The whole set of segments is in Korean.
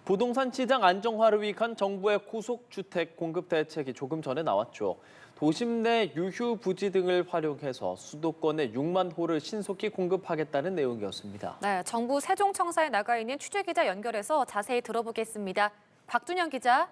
부동산 시장 안정화를 위한 정부의 고속주택 공급 대책이 조금 전에 나왔죠. 도심 내 유휴 부지 등을 활용해서 수도권에 6만 호를 신속히 공급하겠다는 내용이었습니다. 네, 정부 세종청사에 나가 있는 취재기자 연결해서 자세히 들어보겠습니다. 곽준영 기자.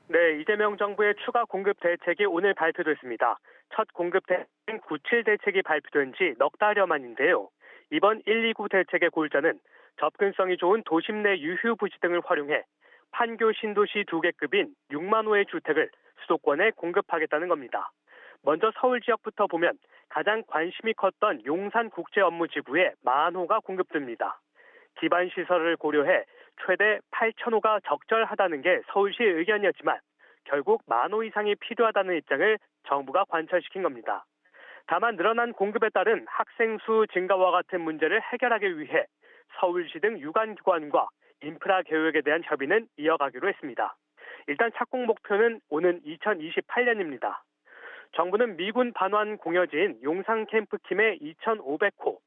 네, 이재명 정부의 추가 공급 대책이 오늘 발표됐습니다. 첫 공급 대책인 97 대책이 발표된 지 넉 달여 만인데요. 이번 129 대책의 골자는 접근성이 좋은 도심 내 유휴 부지 등을 활용해 판교 신도시 2개급인 6만 호의 주택을 수도권에 공급하겠다는 겁니다. 먼저 서울 지역부터 보면 가장 관심이 컸던 용산국제업무지구에 10,000호가 공급됩니다. 기반 시설을 고려해 최대 8,000호가 적절하다는 게 서울시의 의견이었지만 결국 10,000호 이상이 필요하다는 입장을 정부가 관철시킨 겁니다. 다만 늘어난 공급에 따른 학생 수 증가와 같은 문제를 해결하기 위해 서울시 등 유관기관과 인프라 계획에 대한 협의는 이어가기로 했습니다. 일단 착공 목표는 오는 2028년입니다. 정부는 미군 반환 공여지인 용산 캠프킴의 2,500호,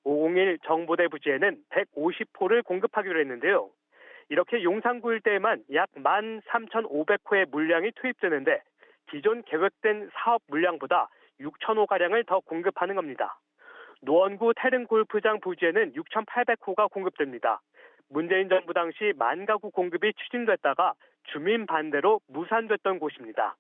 501 정보대 부지에는 150호를 공급하기로 했는데요. 이렇게 용산구 일대에만 약 13,500호의 물량이 투입되는데 기존 계획된 사업 물량보다 6,000호가량을 더 공급하는 겁니다. 노원구 태릉골프장 부지에는 6,800호가 공급됩니다. 문재인 정부 당시 만가구 공급이 추진됐다가 주민 반대로 무산됐던 곳입니다.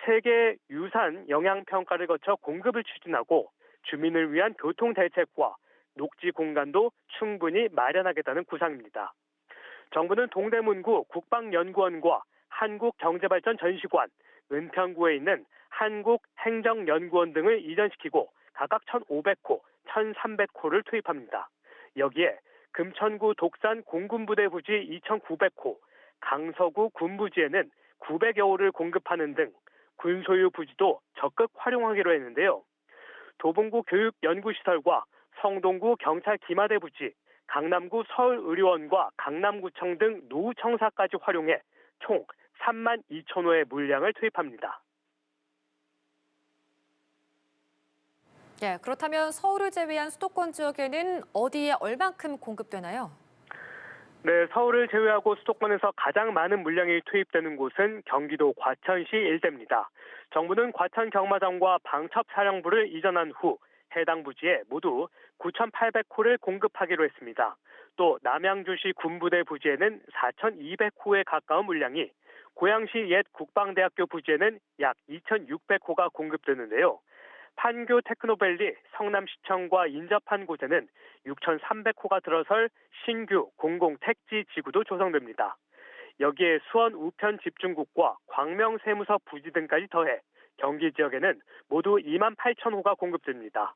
세계 유산 영향평가를 거쳐 공급을 추진하고 주민을 위한 교통 대책과 녹지 공간도 충분히 마련하겠다는 구상입니다. 정부는 동대문구 국방연구원과 한국경제발전전시관, 은평구에 있는 한국행정연구원 등을 이전시키고 각각 1,500호, 1,300호를 투입합니다. 여기에 금천구 독산 공군부대 부지 2,900호, 강서구 군부지에는 900여 호를 공급하는 등 군소유 부지도 적극 활용하기로 했는데요. 도봉구 교육연구시설과 성동구 경찰 기마대 부지, 강남구 서울의료원과 강남구청 등 노후청사까지 활용해 총 32,000호의 물량을 투입합니다. 네, 그렇다면 서울을 제외한 수도권 지역에는 어디에 얼만큼 공급되나요? 네, 서울을 제외하고 수도권에서 가장 많은 물량이 투입되는 곳은 경기도 과천시 일대입니다. 정부는 과천 경마장과 방첩사령부를 이전한 후 해당 부지에 모두 9,800호를 공급하기로 했습니다. 또 남양주시 군부대 부지에는 4,200호에 가까운 물량이, 고양시 옛 국방대학교 부지에는 약 2,600호가 공급되는데요. 판교 테크노밸리 성남시청과 인접한 곳에는 6,300호가 들어설 신규 공공택지 지구도 조성됩니다. 여기에 수원 우편 집중국과 광명세무서 부지 등까지 더해 경기 지역에는 모두 28,000호가 공급됩니다.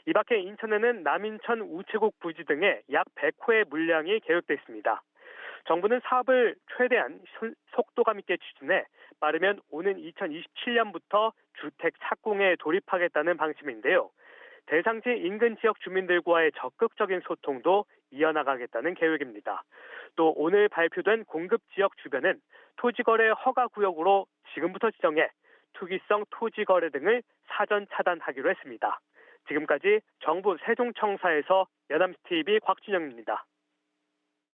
이 밖에 인천에는 남인천 우체국 부지 등에 약 100호의 물량이 계획돼 있습니다. 정부는 사업을 최대한 속도감 있게 추진해 빠르면 오는 2027년부터 주택 착공에 돌입하겠다는 방침인데요. 대상지 인근 지역 주민들과의 적극적인 소통도 이어나가겠다는 계획입니다. 또 오늘 발표된 공급 지역 주변은 토지거래 허가 구역으로 지금부터 지정해 투기성 토지거래 등을 사전 차단하기로 했습니다. 지금까지 정부 세종청사에서 연합TV 곽준영입니다.